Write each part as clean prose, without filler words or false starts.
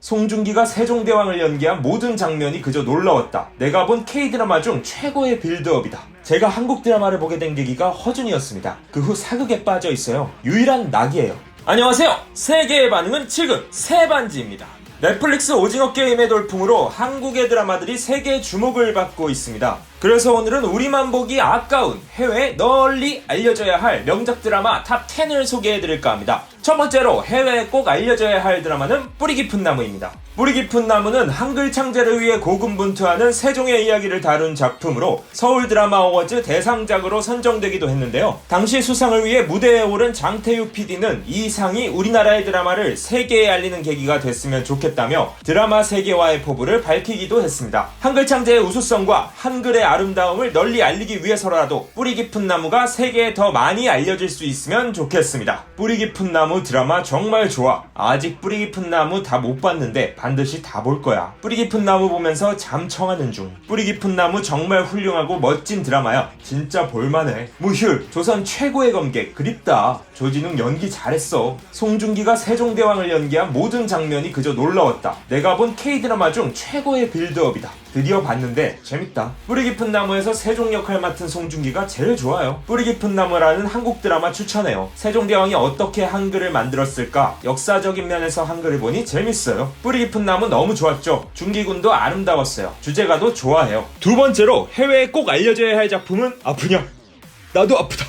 송중기가 세종대왕을 연기한 모든 장면이 그저 놀라웠다. 내가 본 K드라마 중 최고의 빌드업이다. 제가 한국 드라마를 보게 된 계기가 허준이었습니다. 그 후 사극에 빠져 있어요. 유일한 낙이에요. 안녕하세요. 세계의 반응은 지금 세반지입니다. 넷플릭스 오징어 게임의 돌풍으로 한국의 드라마들이 세계의 주목을 받고 있습니다. 그래서 오늘은 우리만 보기 아까운 해외에 널리 알려져야 할 명작 드라마 탑 10을 소개해드릴까 합니다. 첫 번째로 해외에 꼭 알려져야 할 드라마는 뿌리 깊은 나무입니다. 뿌리 깊은 나무는 한글 창제를 위해 고군분투하는 세종의 이야기를 다룬 작품으로 서울 드라마 어워즈 대상작으로 선정되기도 했는데요. 당시 수상을 위해 무대에 오른 장태유 PD는 이 상이 우리나라의 드라마를 세계에 알리는 계기가 됐으면 좋겠다며 드라마 세계화의 포부를 밝히기도 했습니다. 한글 창제의 우수성과 한글의 아름다움을 널리 알리기 위해서라도 뿌리 깊은 나무가 세계에 더 많이 알려질 수 있으면 좋겠습니다. 뿌리 깊은 나무 드라마 정말 좋아. 아직 뿌리 깊은 나무 다 못 봤는데 반드시 다 볼 거야. 뿌리 깊은 나무 보면서 잠 청하는 중. 뿌리 깊은 나무 정말 훌륭하고 멋진 드라마야. 진짜 볼만해. 무휴, 조선 최고의 검객 그립다. 조진웅 연기 잘했어. 송중기가 세종대왕을 연기한 모든 장면이 그저 놀라웠다. 내가 본 K드라마 중 최고의 빌드업이다. 드디어 봤는데 재밌다. 뿌리 깊은 나무에서 세종 역할 맡은 송중기가 제일 좋아요. 뿌리 깊은 나무라는 한국 드라마 추천해요. 세종대왕이 어떻게 한글을 만들었을까? 역사적인 면에서 한글을 보니 재밌어요. 뿌리 깊은 나무 너무 좋았죠. 중기군도 아름다웠어요. 주제가도 좋아해요. 두 번째로 해외에 꼭 알려져야 할 작품은 아프냐? 나도 아프다.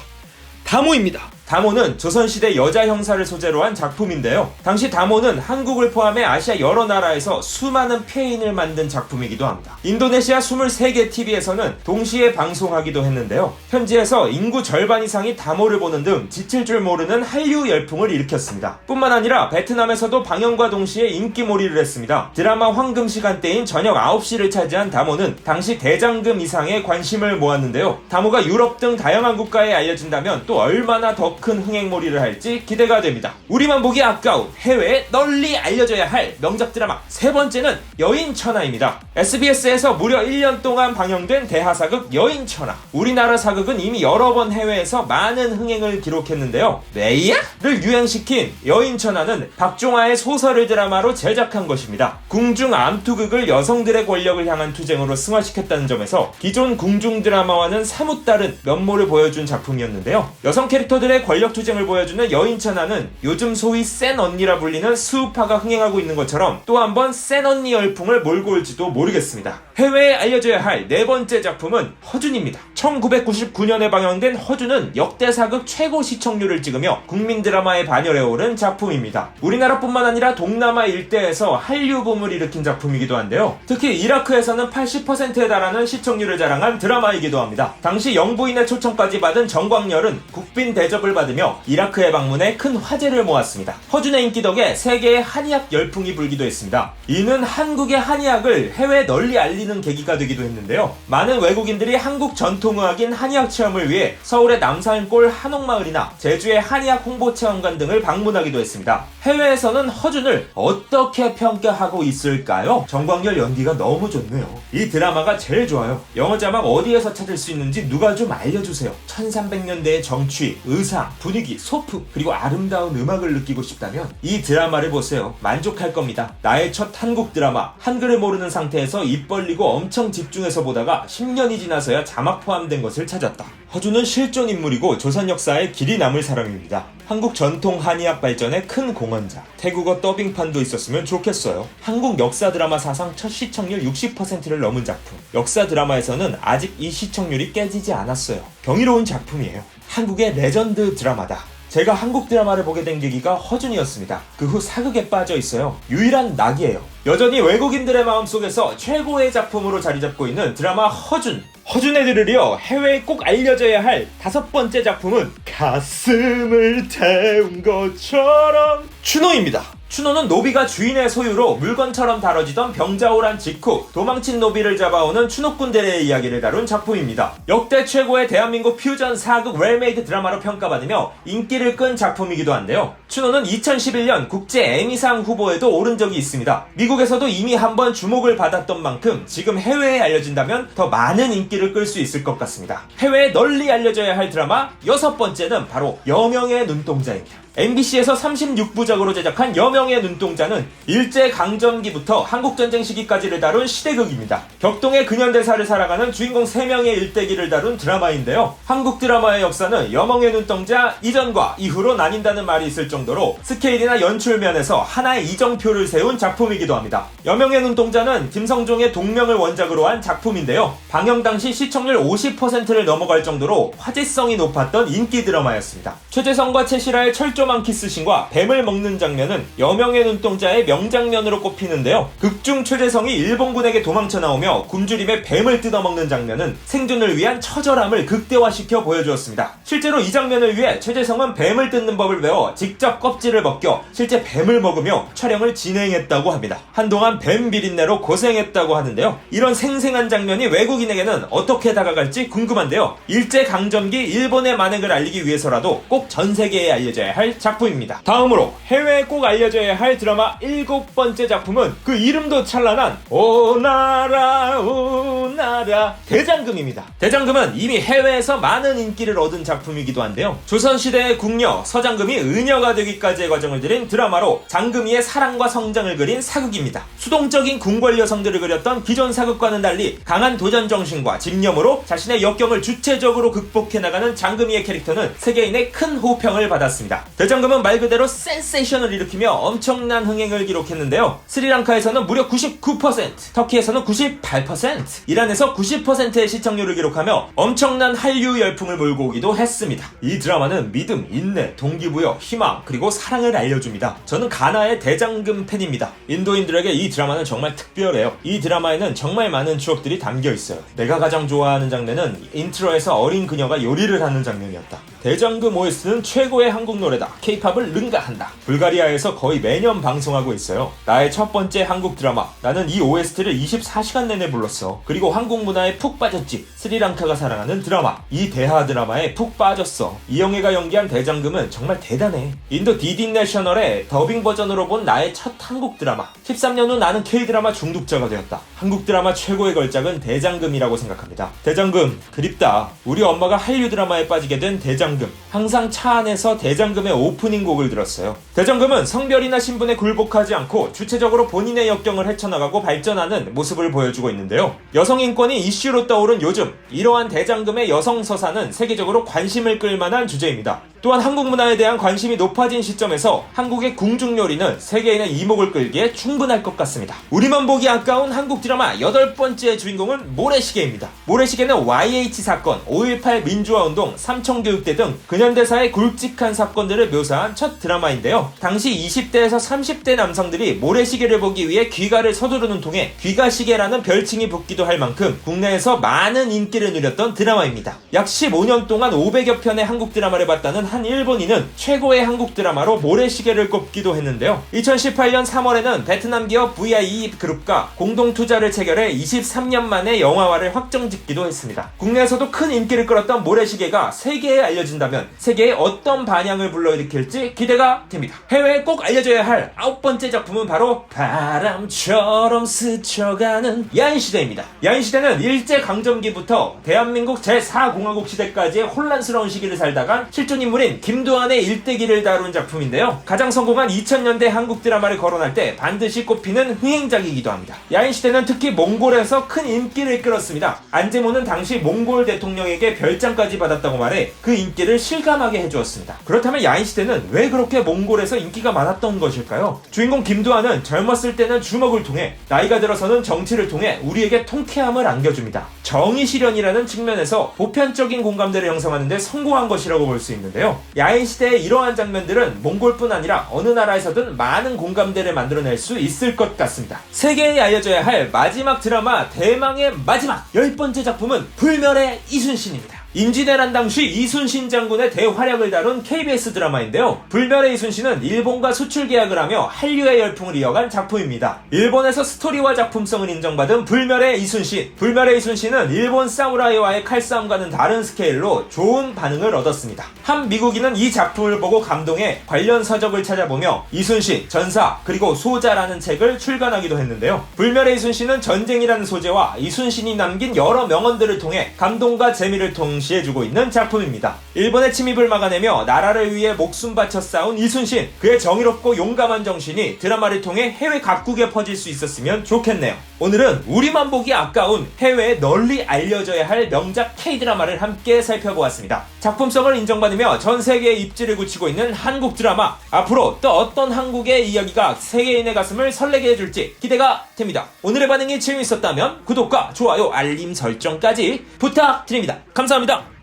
다모입니다. 다모는 조선시대 여자 형사를 소재로 한 작품인데요. 당시 다모는 한국을 포함해 아시아 여러 나라에서 수많은 폐인을 만든 작품이기도 합니다. 인도네시아 23개 TV에서는 동시에 방송하기도 했는데요. 현지에서 인구 절반 이상이 다모를 보는 등 지칠 줄 모르는 한류 열풍을 일으켰습니다. 뿐만 아니라 베트남에서도 방영과 동시에 인기몰이를 했습니다. 드라마 황금 시간대인 저녁 9시를 차지한 다모는 당시 대장금 이상의 관심을 모았는데요. 다모가 유럽 등 다양한 국가에 알려진다면 또 얼마나 더 큰 흥행몰이를 할지 기대가 됩니다. 우리만 보기 아까운 해외에 널리 알려져야 할 명작 드라마 세 번째는 여인천하입니다. SBS에서 무려 1년 동안 방영된 대하사극 여인천하. 우리나라 사극은 이미 여러 번 해외에서 많은 흥행을 기록했는데요. 메이야를 유행시킨 여인천하는 박종화의 소설을 드라마로 제작한 것입니다. 궁중 암투극을 여성들의 권력을 향한 투쟁으로 승화시켰다는 점에서 기존 궁중 드라마와는 사뭇 다른 면모를 보여준 작품이었는데요. 여성 캐릭터들의 권력 투쟁을 보여주는 여인천하는 요즘 소위 센 언니라 불리는 수우파가 흥행하고 있는 것처럼 또 한 번 센 언니 열풍을 몰고 올지도 모르겠습니다. 해외에 알려져야 할 네 번째 작품은 허준입니다. 1999년에 방영된 허준은 역대 사극 최고 시청률을 찍으며 국민 드라마의 반열에 오른 작품입니다. 우리나라뿐만 아니라 동남아 일대에서 한류 붐을 일으킨 작품이기도 한데요. 특히 이라크에서는 80%에 달하는 시청률을 자랑한 드라마이기도 합니다. 당시 영부인의 초청까지 받은 정광열은 국빈 대접을 받으며 이라크에 방문해 큰 화제를 모았습니다. 허준의 인기 덕에 세계의 한의학 열풍이 불기도 했습니다. 이는 한국의 한의학을 해외에 널리 알리는 계기가 되기도 했는데요. 많은 외국인들이 한국 전통의학인 한의학 체험을 위해 서울의 남산골 한옥마을이나 제주의 한의학 홍보체험관 등을 방문하기도 했습니다. 해외에서는 허준을 어떻게 평가하고 있을까요? 정광열 연기가 너무 좋네요. 이 드라마가 제일 좋아요. 영어 자막 어디에서 찾을 수 있는지 누가 좀 알려주세요. 1300년대의 정취, 의상, 분위기, 소품, 그리고 아름다운 음악을 느끼고 싶다면 이 드라마를 보세요. 만족할 겁니다. 나의 첫 한국 드라마, 한글을 모르는 상태에서 입 벌리고 엄청 집중해서 보다가 10년이 지나서야 자막 포함된 것을 찾았다. 허준은 실존 인물이고 조선 역사에 길이 남을 사람입니다. 한국 전통 한의학 발전의 큰 공헌자. 태국어 더빙판도 있었으면 좋겠어요. 한국 역사 드라마 사상 첫 시청률 60%를 넘은 작품. 역사 드라마에서는 아직 이 시청률이 깨지지 않았어요. 경이로운 작품이에요. 한국의 레전드 드라마다. 제가 한국 드라마를 보게 된 계기가 허준이었습니다. 그 후 사극에 빠져 있어요. 유일한 낙이에요. 여전히 외국인들의 마음속에서 최고의 작품으로 자리 잡고 있는 드라마 허준. 허준에 들으려 해외에 꼭 알려져야 할 다섯 번째 작품은 가슴을 태운 것처럼 추노입니다. 추노는 노비가 주인의 소유로 물건처럼 다뤄지던 병자호란 직후 도망친 노비를 잡아오는 추노꾼들의 이야기를 다룬 작품입니다. 역대 최고의 대한민국 퓨전 사극 웰메이드 드라마로 평가받으며 인기를 끈 작품이기도 한데요. 추노는 2011년 국제 에미상 후보에도 오른 적이 있습니다. 미국에서도 이미 한번 주목을 받았던 만큼 지금 해외에 알려진다면 더 많은 인기를 끌 수 있을 것 같습니다. 해외에 널리 알려져야 할 드라마 여섯 번째는 바로 여명의 눈동자입니다. MBC에서 36부작으로 제작한 여명의 눈동자는 일제강점기부터 한국전쟁 시기까지를 다룬 시대극입니다. 격동의 근현대사를 살아가는 주인공 3명의 일대기를 다룬 드라마인데요. 한국 드라마의 역사는 여명의 눈동자 이전과 이후로 나뉜다는 말이 있을 정도로 스케일이나 연출 면에서 하나의 이정표를 세운 작품이기도 합니다. 여명의 눈동자는 김성종의 동명을 원작으로 한 작품인데요. 방영 당시 시청률 50%를 넘어갈 정도로 화제성이 높았던 인기 드라마였습니다. 최재성과 최실아의 철조망 키스신과 뱀을 먹는 장면은 여명의 눈동자의 명장면으로 꼽히는데요. 극중 최재성이 일본군에게 도망쳐 나오며 굶주림에 뱀을 뜯어먹는 장면은 생존을 위한 처절함을 극대화시켜 보여주었습니다. 실제로 이 장면을 위해 최재성은 뱀을 뜯는 법을 배워 직접 껍질을 벗겨 실제 뱀을 먹으며 촬영을 진행했다고 합니다. 한동안 뱀 비린내로 고생했다고 하는데요. 이런 생생한 장면이 외국인에게는 어떻게 다가갈지 궁금한데요. 일제강점기 일본의 만행을 알리기 위해서라도 꼭 전 세계에 알려져야 할 작품입니다. 다음으로 해외에 꼭 알려져야 할 드라마 7번째 작품은 그 이름도 찬란한 오나라 오나라 대장금입니다. 대장금은 이미 해외에서 많은 인기를 얻은 작품이기도 한데요. 조선시대의 궁녀 서장금이 의녀가 되기까지의 과정을 들인 드라마로 장금이의 사랑과 성장을 그린 사극입니다. 수동적인 궁궐 여성들을 그렸던 기존 사극과는 달리 강한 도전 정신과 집념으로 자신의 역경을 주체적으로 극복해 나가는 장금이의 캐릭터는 세계인의 큰 호평을 받았습니다. 대장금은 말 그대로 센세이션을 일으키며 엄청난 흥행을 기록했는데요. 스리랑카에서는 무려 99%, 터키에서는 98%, 이란에서 90%의 시청률을 기록하며 엄청난 한류 열풍을 몰고 오기도 했습니다. 이 드라마는 믿음, 인내, 동기부여, 희망, 그리고 사랑을 알려줍니다. 저는 가나의 대장금 팬입니다. 인도인들에게 이 드라마는 정말 특별해요. 이 드라마에는 정말 많은 추억들이 담겨 있어요. 내가 가장 좋아하는 장면은 인트로에서 어린 그녀가 요리를 하는 장면이었다. 대장금 OST는 최고의 한국 노래다. K-팝을 능가한다. 불가리아에서 거의 매년 방송하고 있어요. 나의 첫 번째 한국 드라마. 나는 이 OST를 24시간 내내 불렀어. 그리고 한국 문화에 푹 빠졌지. 스리랑카가 사랑하는 드라마. 이 대하 드라마에 푹 빠졌어. 이영애가 연기한 대장금은 정말 대단해. 인도 디디 내셔널의 더빙 버전으로 본 나의 첫 한국 드라마. 13년 후 나는 K-드라마 중독자가 되었다. 한국 드라마 최고의 걸작은 대장금이라고 생각합니다. 대장금 그립다. 우리 엄마가 한류 드라마에 빠지게 된 대장금. 항상 차 안에서 대장금의 오프닝 곡을 들었어요. 대장금은 성별이나 신분에 굴복하지 않고 주체적으로 본인의 역경을 헤쳐나가고 발전하는 모습을 보여주고 있는데요. 여성 인권이 이슈로 떠오른 요즘, 이러한 대장금의 여성 서사는 세계적으로 관심을 끌 만한 주제입니다. 또한 한국 문화에 대한 관심이 높아진 시점에서 한국의 궁중요리는 세계인의 이목을 끌기에 충분할 것 같습니다. 우리만 보기 아까운 한국 드라마 8번째 주인공은 모래시계입니다. 모래시계는 YH 사건, 5.18 민주화운동, 삼청교육대 등 근현대사의 굵직한 사건들을 묘사한 첫 드라마인데요. 당시 20대에서 30대 남성들이 모래시계를 보기 위해 귀가를 서두르는 통에 귀가시계라는 별칭이 붙기도 할 만큼 국내에서 많은 인기를 누렸던 드라마입니다. 약 15년 동안 500여 편의 한국 드라마를 봤다는 한 일본인은 최고의 한국 드라마로 모래시계를 꼽기도 했는데요. 2018년 3월에는 베트남 기업 VIE 그룹과 공동 투자를 체결해 23년 만에 영화화를 확정짓기도 했습니다. 국내에서도 큰 인기를 끌었던 모래시계가 세계에 알려진다면 세계에 어떤 반향을 불러일으킬지 기대가 됩니다. 해외에 꼭 알려줘야 할 9번째 작품은 바로 바람처럼 스쳐가는 야인시대입니다. 야인시대는 일제강점기부터 대한민국 제4공화국 시대까지의 혼란스러운 시기를 살다간 실존 인물인 김두한의 일대기를 다룬 작품인데요. 가장 성공한 2000년대 한국 드라마를 거론할 때 반드시 꼽히는 흥행작이기도 합니다. 야인시대는 특히 몽골에서 큰 인기를 끌었습니다. 안제모는 당시 몽골 대통령에게 별장까지 받았다고 말해 그 인기를 실감하게 해주었습니다. 그렇다면 야인시대는 왜 그렇게 몽골에서 인기가 많았던 것일까요? 주인공 김두한은 젊었을 때는 주먹을 통해, 나이가 들어서는 정치를 통해 우리에게 통쾌함을 안겨줍니다. 정의실현이라는 측면에서 보편적인 공감대를 형성하는 데 성공한 것이라고 볼 수 있는데요. 야인시대의 이러한 장면들은 몽골뿐 아니라 어느 나라에서든 많은 공감대를 만들어낼 수 있을 것 같습니다. 세계에 알려져야 할 마지막 드라마 대망의 마지막 10번째 작품은 불멸의 이순신입니다. 임진왜란 당시 이순신 장군의 대활약을 다룬 KBS 드라마인데요. 불멸의 이순신은 일본과 수출 계약을 하며 한류의 열풍을 이어간 작품입니다. 일본에서 스토리와 작품성을 인정받은 불멸의 이순신. 불멸의 이순신은 일본 사무라이와의 칼싸움과는 다른 스케일로 좋은 반응을 얻었습니다. 한 미국인은 이 작품을 보고 감동해 관련 서적을 찾아보며 이순신, 전사, 그리고 소자라는 책을 출간하기도 했는데요. 불멸의 이순신은 전쟁이라는 소재와 이순신이 남긴 여러 명언들을 통해 감동과 재미를 동시에 주고 있는 작품입니다. 일본의 침입을 막아내며 나라를 위해 목숨 바쳐 싸운 이순신, 그의 정의롭고 용감한 정신이 드라마를 통해 해외 각국에 퍼질 수 있었으면 좋겠네요. 오늘은 우리만 보기 아까운 해외에 널리 알려져야 할 명작 K-드라마를 함께 살펴보았습니다. 작품성을 인정받으며 전 세계에 입지를 굳히고 있는 한국 드라마, 앞으로 또 어떤 한국의 이야기가 세계인의 가슴을 설레게 해줄지 기대가 됩니다. 오늘의 반응이 재미있었다면 구독과 좋아요, 알림 설정까지 부탁드립니다. 감사합니다.